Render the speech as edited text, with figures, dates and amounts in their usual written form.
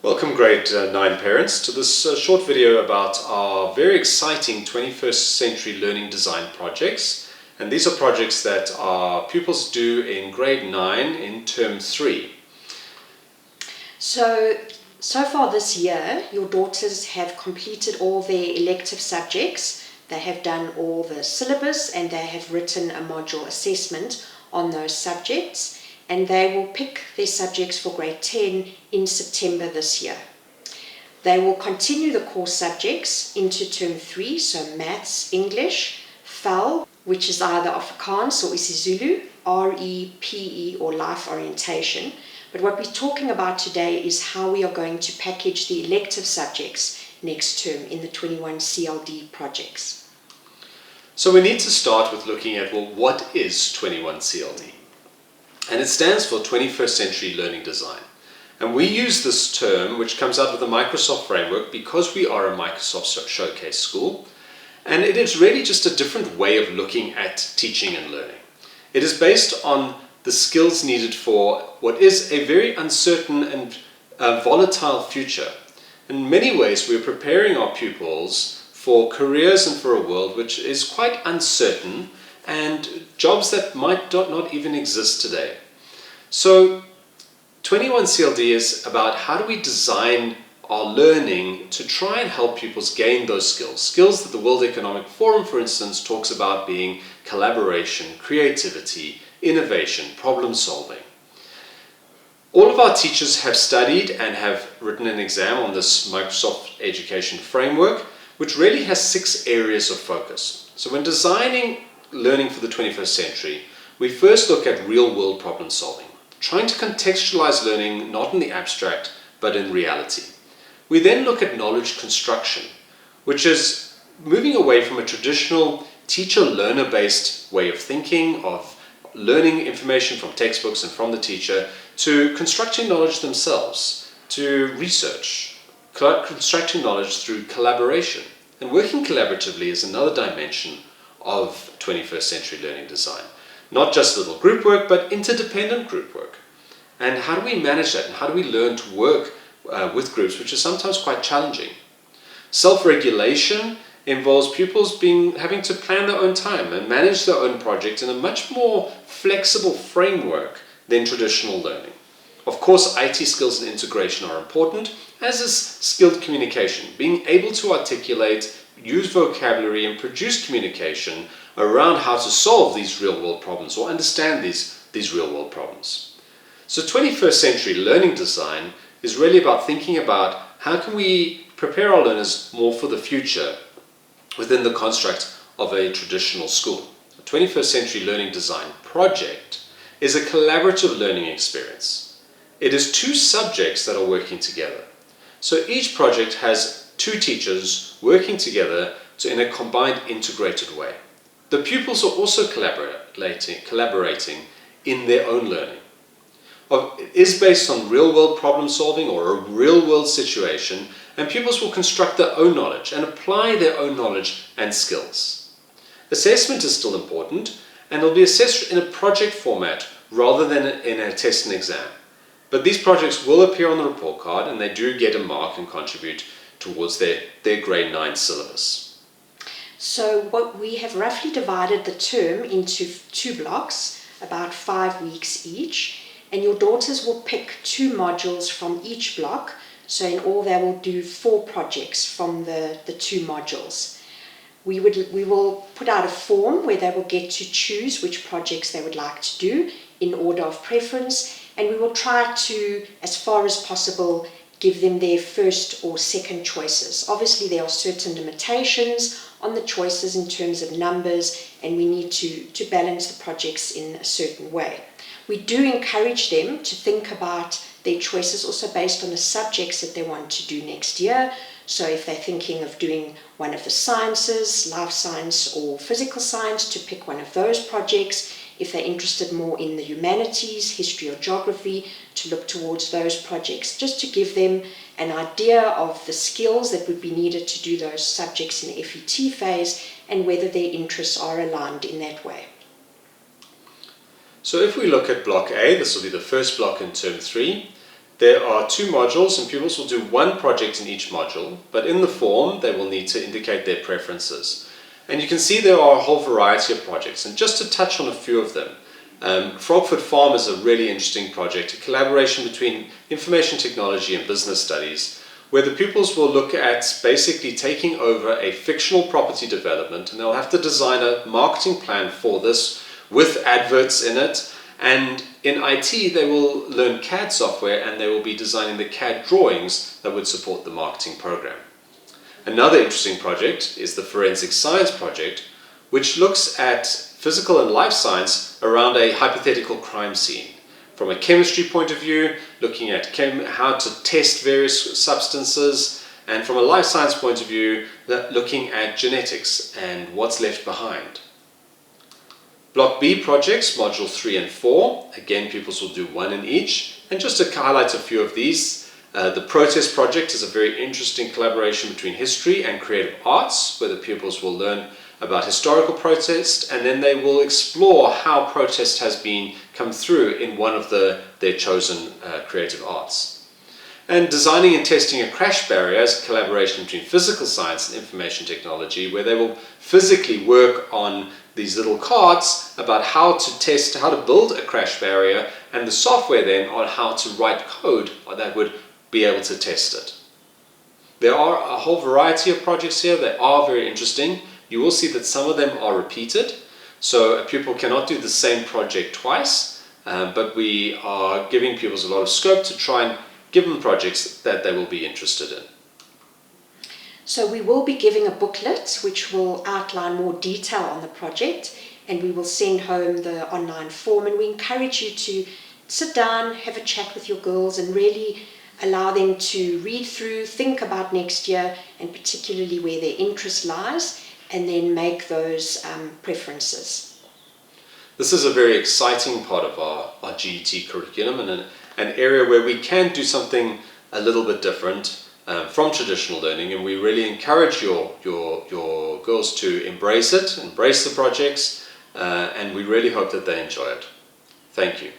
Welcome grade 9 parents to this short video about our very exciting 21st century learning design projects. And these are projects that our pupils do in grade 9 in term 3. So far this year, your daughters have completed all their elective subjects. They have done all the syllabus and they have written a module assessment on those subjects. And they will pick their subjects for grade 10 in September this year. They will continue the core subjects into term 3, so maths, English, FAL, which is either Afrikaans or isiZulu, RE, PE or life orientation. But what we're talking about today is how we are going to package the elective subjects next term in the 21 CLD projects. So we need to start with looking at, well, what is 21 CLD? And it stands for 21st Century Learning Design. And we use this term, which comes out of the Microsoft framework, because we are a Microsoft Showcase school. And it is really just a different way of looking at teaching and learning. It is based on the skills needed for what is a very uncertain and volatile future. In many ways, we're preparing our pupils for careers and for a world which is quite uncertain, and jobs that might not even exist today. So 21 CLD is about how do we design our learning to try and help pupils gain those skills that the World Economic Forum, for instance, talks about being collaboration, creativity, innovation, problem solving. All of our teachers have studied and have written an exam on this Microsoft Education framework, which really has 6 areas of focus. So when designing learning for the 21st century, we first look at real-world problem solving, trying to contextualize learning not in the abstract, but in reality. We then look at knowledge construction, which is moving away from a traditional teacher-learner-based way of thinking, of learning information from textbooks and from the teacher, to constructing knowledge themselves, to research, constructing knowledge through collaboration. And working collaboratively is another dimension of 21st century learning design. Not just little group work, but interdependent group work. And how do we manage that? And how do we learn to work with groups, which is sometimes quite challenging? Self-regulation involves pupils having to plan their own time and manage their own project in a much more flexible framework than traditional learning. Of course, IT skills and integration are important, as is skilled communication, being able to articulate, use vocabulary and produce communication around how to solve these real-world problems or understand these real-world problems. So 21st century learning design is really about thinking about how can we prepare our learners more for the future within the construct of a traditional school. The 21st century learning design project is a collaborative learning experience. It is 2 subjects that are working together. So each project has 2 teachers working together in a combined integrated way. The pupils are also collaborating in their own learning. It is based on real-world problem solving or a real-world situation, and pupils will construct their own knowledge and apply their own knowledge and skills. Assessment is still important, and it'll be assessed in a project format rather than in a test and exam. But these projects will appear on the report card, and they do get a mark and contribute towards their grade 9 syllabus. So what we have roughly divided the term into 2 blocks, about 5 weeks each, and your daughters will pick 2 modules from each block. So in all they will do 4 projects from the 2 modules. We will put out a form where they will get to choose which projects they would like to do in order of preference, and we will try to, as far as possible, give them their first or second choices. Obviously there are certain limitations on the choices in terms of numbers, and we need to balance the projects in a certain way. We do encourage them to think about their choices also based on the subjects that they want to do next year. So if they're thinking of doing one of the sciences, life science or physical science, to pick one of those projects. If they're interested more in the humanities, history or geography, to look towards those projects, just to give them an idea of the skills that would be needed to do those subjects in the FET phase and whether their interests are aligned in that way. So if we look at block A, this will be the first block in term 3. There are 2 modules and pupils will do 1 project in each module, but in the form they will need to indicate their preferences. And you can see there are a whole variety of projects, and just to touch on a few of them, Frogfoot Farm is a really interesting project, a collaboration between information technology and business studies, where the pupils will look at basically taking over a fictional property development, and they'll have to design a marketing plan for this with adverts in it. And in IT, they will learn CAD software and they will be designing the CAD drawings that would support the marketing program. Another interesting project is the Forensic Science project, which looks at physical and life science around a hypothetical crime scene. From a chemistry point of view, looking at how to test various substances, and from a life science point of view, looking at genetics and what's left behind. Block B projects, Module 3 and 4, again pupils will do 1 in each, and just to highlight a few of these, the Protest project is a very interesting collaboration between history and creative arts, where the pupils will learn about historical protest, and then they will explore how protest has come through in one of their chosen creative arts. And designing and testing a crash barrier is a collaboration between physical science and information technology, where they will physically work on these little cards about how to build a crash barrier, and the software then on how to write code that would be able to test it. There are a whole variety of projects here that are very interesting. You will see that some of them are repeated, so a pupil cannot do the same project twice, but we are giving pupils a lot of scope to try and give them projects that they will be interested in. So we will be giving a booklet which will outline more detail on the project, and we will send home the online form, and we encourage you to sit down, have a chat with your girls and really allow them to read through, think about next year and particularly where their interest lies, and then make those preferences. This is a very exciting part of our GET curriculum, and an area where we can do something a little bit different from traditional learning, and we really encourage your girls to embrace the projects, and we really hope that they enjoy it. Thank you.